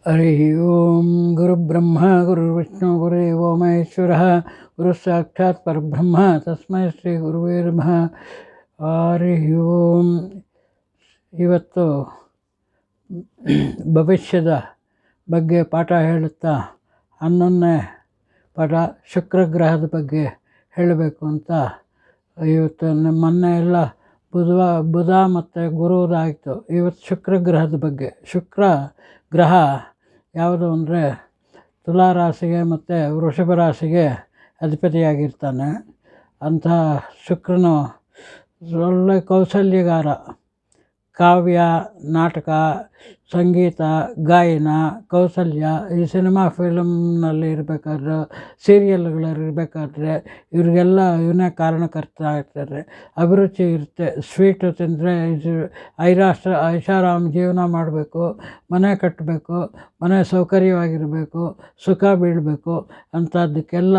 ಹರಿ ಓಂ ಗುರುಬ್ರಹ್ಮ ಗುರುರ್ವಿಷ್ಣು ಗುರುದೇವೋ ಮಹೇಶ್ವರಃ ಗುರು ಸಾಕ್ಷಾತ್ ಪರಬ್ರಹ್ಮ ತಸ್ಮೈ ಶ್ರೀ ಗುರುವೇ ನಮಃ. ಹರಿ ಓಂ. ಇವತ್ತು ಭವಿಷ್ಯದ ಬಗ್ಗೆ ಪಾಠ ಹೇಳುತ್ತಾ 11ನೇ ಪಾಠ ಶುಕ್ರಗ್ರಹದ ಬಗ್ಗೆ ಹೇಳಬೇಕು ಅಂತ. ಇವತ್ತು ಮೊನ್ನೆ ಎಲ್ಲ ಬುಧ ಮತ್ತು ಗುರುದಾಯಿತು. ಇವತ್ತು ಶುಕ್ರಗ್ರಹದ ಬಗ್ಗೆ. ಶುಕ್ರ ಗ್ರಹ ಯಾವುದು ಅಂದರೆ ತುಲಾ ರಾಶಿಗೆ ಮತ್ತು ವೃಷಭ ರಾಶಿಗೆ ಅಧಿಪತಿಯಾಗಿರ್ತಾನೆ. ಅಂಥ ಶುಕ್ರನು ಒಳ್ಳೆ ಕೌಶಲ್ಯಗಾರ. ಕಾವ್ಯ, ನಾಟಕ, ಸಂಗೀತ, ಗಾಯನ, ಕೌಶಲ್ಯ, ಈ ಸಿನಿಮಾ ಫಿಲಮ್ನಲ್ಲಿ ಇರಬೇಕಾದ್ರೆ, ಸೀರಿಯಲ್ಗಳಿರಬೇಕಾದ್ರೆ ಇವ್ರಿಗೆಲ್ಲ ಇವನೇ ಕಾರಣಕರ್ತ ಆಗ್ತಾರೆ. ಅಭಿರುಚಿ ಇರುತ್ತೆ. ಸ್ವೀಟು ತಿಂದರೆ ಐಷಾರಾಮ್ ಜೀವನ ಮಾಡಬೇಕು, ಮನೆ ಕಟ್ಟಬೇಕು, ಮನೆ ಸೌಕರ್ಯವಾಗಿರಬೇಕು, ಸುಖ ಬೀಳಬೇಕು ಅಂಥದ್ದಕ್ಕೆಲ್ಲ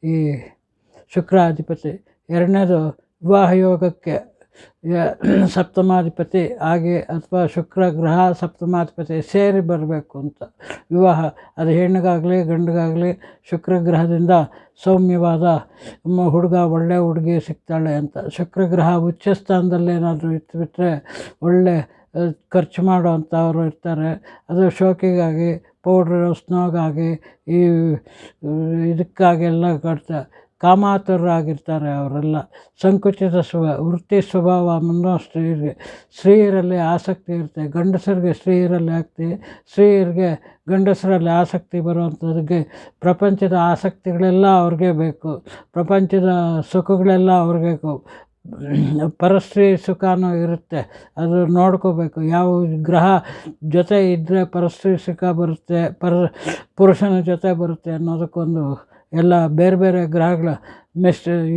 ಈ ಶುಕ್ರ ಅಧಿಪತಿ. ಎರಡನೇದು ವಿವಾಹ ಯೋಗಕ್ಕೆ ಸಪ್ತಮಾಧಿಪತಿ ಹಾಗೆ, ಅಥವಾ ಶುಕ್ರ ಗ್ರಹ ಸಪ್ತಮಾಧಿಪತಿ ಸೇರಿ ಬರಬೇಕು ಅಂತ. ವಿವಾಹ ಅದು ಹೆಣ್ಣಿಗಾಗಲಿ ಗಂಡಿಗಾಗಲಿ ಶುಕ್ರಗ್ರಹದಿಂದ ಸೌಮ್ಯವಾದ ಹುಡುಗ, ಒಳ್ಳೆ ಹುಡುಗಿ ಸಿಗ್ತಾಳೆ ಅಂತ. ಶುಕ್ರಗ್ರಹ ಉಚ್ಚ ಸ್ಥಾನದಲ್ಲಿ ಏನಾದರೂ ಇಟ್ಬಿಟ್ರೆ ಒಳ್ಳೆ ಖರ್ಚು ಮಾಡೋ ಅಂಥವ್ರು ಇರ್ತಾರೆ. ಅದು ಶೋಕಿಗಾಗಿ, ಪೌಡ್ರು, ಸ್ನೋಗಾಗಿ, ಈ ಇದಕ್ಕಾಗೆಲ್ಲ ಕಟ್ತಾರೆ. ಕಾಮಾತುರರಾಗಿರ್ತಾರೆ ಅವರೆಲ್ಲ. ಸಂಕುಚಿತ ವೃತ್ತಿ ಸ್ವಭಾವ ಅನ್ನೋ ಸ್ತ್ರೀಯರಲ್ಲಿ ಆಸಕ್ತಿ ಇರುತ್ತೆ. ಗಂಡಸರಿಗೆ ಸ್ತ್ರೀಯರಲ್ಲಿ ಸ್ತ್ರೀಯರಿಗೆ ಗಂಡಸರಲ್ಲಿ ಆಸಕ್ತಿ ಬರುವಂಥದ್ದಕ್ಕೆ ಪ್ರಪಂಚದ ಆಸಕ್ತಿಗಳೆಲ್ಲ ಅವ್ರಿಗೆ ಬೇಕು. ಪ್ರಪಂಚದ ಸುಖಗಳೆಲ್ಲ ಅವ್ರಿಗೆ ಪರಸ್ತ್ರೀ ಸುಖನೂ ಇರುತ್ತೆ. ಅದು ನೋಡ್ಕೋಬೇಕು. ಯಾವ ಗ್ರಹ ಜೊತೆ ಇದ್ದರೆ ಪರಸ್ತ್ರೀ ಸುಖ ಬರುತ್ತೆ, ಪುರುಷನ ಜೊತೆ ಬರುತ್ತೆ ಅನ್ನೋದಕ್ಕೊಂದು ಎಲ್ಲ ಬೇರೆ ಬೇರೆ ಗ್ರಹಗಳ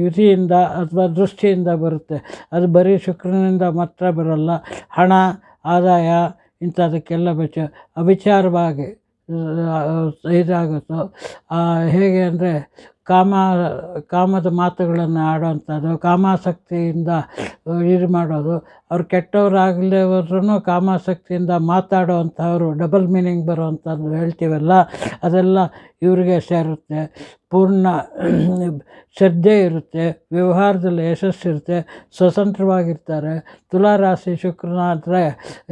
ಯುತಿಯಿಂದ ಅಥವಾ ದೃಷ್ಟಿಯಿಂದ ಬರುತ್ತೆ. ಅದು ಬರೀ ಶುಕ್ರನಿಂದ ಮಾತ್ರ ಬರೋಲ್ಲ. ಹಣ, ಆದಾಯ ಇಂಥದಕ್ಕೆಲ್ಲ ಅವಿಚಾರವಾಗಿ ಇದಾಗುತ್ತೋ. ಹೇಗೆ ಅಂದರೆ ಕಾಮದ ಮಾತುಗಳನ್ನು ಆಡೋವಂಥದ್ದು, ಕಾಮಾಸಕ್ತಿಯಿಂದ ಇದು ಮಾಡೋದು. ಅವ್ರು ಕೆಟ್ಟವರಾಗಲೇ ಹೋದ್ರೂ ಕಾಮಾಸಕ್ತಿಯಿಂದ ಮಾತಾಡೋವಂಥವ್ರು, ಡಬಲ್ ಮೀನಿಂಗ್ ಬರೋವಂಥದ್ದು ಹೇಳ್ತೀವಲ್ಲ, ಅದೆಲ್ಲ ಇವ್ರಿಗೆ ಸೇರುತ್ತೆ. ಪೂರ್ಣ ಶ್ರದ್ಧೆ ಇರುತ್ತೆ, ವ್ಯವಹಾರದಲ್ಲಿ ಯಶಸ್ಸಿರುತ್ತೆ, ಸ್ವತಂತ್ರವಾಗಿರ್ತಾರೆ. ತುಲಾರಾಶಿ ಶುಕ್ರನಾದರೆ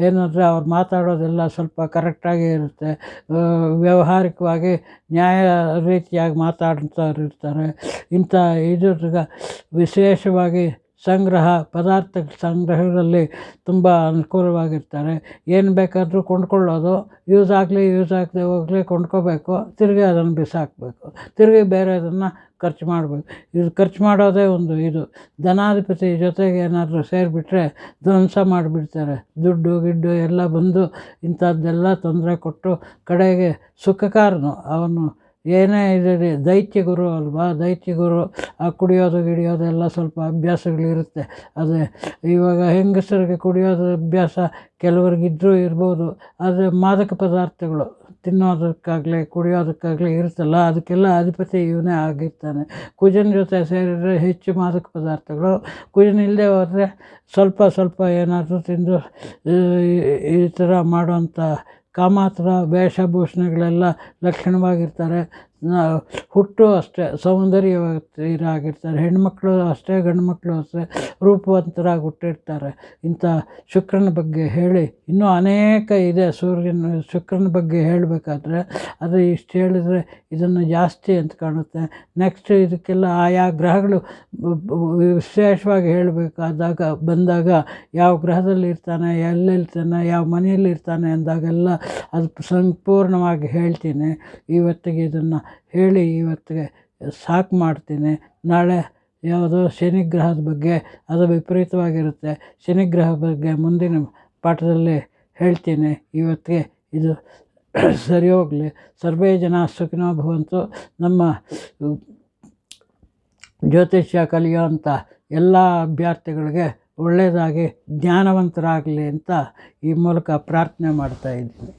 ಏನಂದರೆ ಅವ್ರು ಮಾತಾಡೋದೆಲ್ಲ ಸ್ವಲ್ಪ ಕರೆಕ್ಟಾಗಿ ಇರುತ್ತೆ. ವ್ಯಾವಹಾರಿಕವಾಗಿ ನ್ಯಾಯ ರೀತಿಯಾಗಿ ಮಾತಾಡ್ತವ್ರು ಇರ್ತಾರೆ. ಇಂಥ ಇದ್ರಾಗ ವಿಶೇಷವಾಗಿ ಪದಾರ್ಥ ಸಂಗ್ರಹದಲ್ಲಿ ತುಂಬ ಅನುಕೂಲವಾಗಿರ್ತಾರೆ. ಏನು ಬೇಕಾದರೂ ಕೊಂಡ್ಕೊಳ್ಳೋದು, ಯೂಸ್ ಆಗಲಿ ಯೂಸ್ ಆಗದೆ ಹೋಗಲಿ ಕೊಂಡ್ಕೋಬೇಕು, ತಿರುಗಿ ಅದನ್ನು ಬಿಸಾಕಬೇಕು, ತಿರುಗಿ ಬೇರೆದನ್ನು ಖರ್ಚು ಮಾಡಬೇಕು. ಇದು ಖರ್ಚು ಮಾಡೋದೇ ಒಂದು ಇದು. ಧನಾಧಿಪತಿ ಜೊತೆಗೆ ಏನಾದರೂ ಸೇರಿಬಿಟ್ರೆ ಧ್ವಂಸ ಮಾಡಿಬಿಡ್ತಾರೆ. ದುಡ್ಡು ಗಿಡ್ಡು ಎಲ್ಲ ಬಂದು ಇಂಥದ್ದೆಲ್ಲ ತೊಂದರೆ ಕೊಟ್ಟು ಕಡೆಗೆ ಸುಖಕಾರನು ಅವನು. ಏನೇ ಇದೆ ದೈತ್ಯಗುರು ಅಲ್ವಾ, ದೈತ್ಯಗುರು. ಕುಡಿಯೋದು ಗಿಡಿಯೋದೆಲ್ಲ ಸ್ವಲ್ಪ ಅಭ್ಯಾಸಗಳಿರುತ್ತೆ. ಅದೇ ಇವಾಗ ಹೆಂಗಸರಿಗೆ ಕುಡಿಯೋದು ಅಭ್ಯಾಸ ಕೆಲವ್ರಿಗಿದ್ರೂ ಇರ್ಬೋದು. ಆದರೆ ಮಾದಕ ಪದಾರ್ಥಗಳು ತಿನ್ನೋದಕ್ಕಾಗಲಿ ಕುಡಿಯೋದಕ್ಕಾಗಲಿ ಇರುತ್ತಲ್ಲ, ಅದಕ್ಕೆಲ್ಲ ಅಧಿಪತಿ ಇವನೇ ಆಗಿರ್ತಾನೆ. ಕುಜನ ಜೊತೆ ಸೇರಿದರೆ ಹೆಚ್ಚು ಮಾದಕ ಪದಾರ್ಥಗಳು. ಕುಜನಿಲ್ಲದೆ ಹೋದರೆ ಸ್ವಲ್ಪ ಏನಾದರೂ ತಿಂದು ಈ ಥರ ಮಾಡೋವಂಥ ಕಾಮಾತುರ ವೇಷಭೂಷಣಗಳೆಲ್ಲ ಲಕ್ಷಣವಾಗಿರ್ತಾರೆ. ಹುಟ್ಟು ಅಷ್ಟೇ ಸೌಂದರ್ಯವಾಗಿರ್ತಾರೆ. ಹೆಣ್ಮಕ್ಳು ಅಷ್ಟೇ, ಗಂಡು ಮಕ್ಕಳು ಅಷ್ಟೇ ರೂಪವಂತರಾಗಿ ಹುಟ್ಟಿರ್ತಾರೆ. ಇಂಥ ಶುಕ್ರನ ಬಗ್ಗೆ ಹೇಳಿ ಇನ್ನೂ ಅನೇಕ ಇದೆ. ಶುಕ್ರನ ಬಗ್ಗೆ ಹೇಳಬೇಕಾದ್ರೆ ಅದು ಇಷ್ಟು ಹೇಳಿದರೆ ಇದನ್ನು ಜಾಸ್ತಿ ಅಂತ ಕಾಣುತ್ತೆ. ನೆಕ್ಸ್ಟ್ ಇದಕ್ಕೆಲ್ಲ ಆಯಾ ಗ್ರಹಗಳು ವಿಶೇಷವಾಗಿ ಹೇಳಬೇಕಾದಾಗ ಬಂದಾಗ ಯಾವ ಗ್ರಹದಲ್ಲಿ ಇರ್ತಾನೆ, ಎಲ್ಲಿರ್ತಾನೆ, ಯಾವ ಮನೆಯಲ್ಲಿ ಇರ್ತಾನೆ ಅಂದಾಗೆಲ್ಲ ಅದು ಸಂಪೂರ್ಣವಾಗಿ ಹೇಳ್ತೀನಿ. ಇವತ್ತಿಗೆ ಇದನ್ನು ಹೇಳಿ ಇವತ್ತಿಗೆ ಸಾಕು ಮಾಡ್ತೀನಿ. ನಾಳೆ ಯಾವುದೋ ಶನಿಗ್ರಹದ ಬಗ್ಗೆ, ಅದು ವಿಪರೀತವಾಗಿರುತ್ತೆ. ಶನಿಗ್ರಹ ಬಗ್ಗೆ ಮುಂದಿನ ಪಾಠದಲ್ಲಿ ಹೇಳ್ತೀನಿ. ಇವತ್ತಿಗೆ ಇದು ಸರಿ ಹೋಗಲಿ. ಸರ್ವೇ ಜನ ಸುಖಿನೋ ಭವಂತು. ನಮ್ಮ ಜ್ಯೋತಿಷ್ಯ ಕಲಿಯುವಂಥ ಎಲ್ಲ ಅಭ್ಯರ್ಥಿಗಳಿಗೆ ಒಳ್ಳೆಯದಾಗಿ ಜ್ಞಾನವಂತರಾಗಲಿ ಅಂತ ಈ ಮೂಲಕ ಪ್ರಾರ್ಥನೆ ಮಾಡ್ತಾಯಿದ್ದೀನಿ.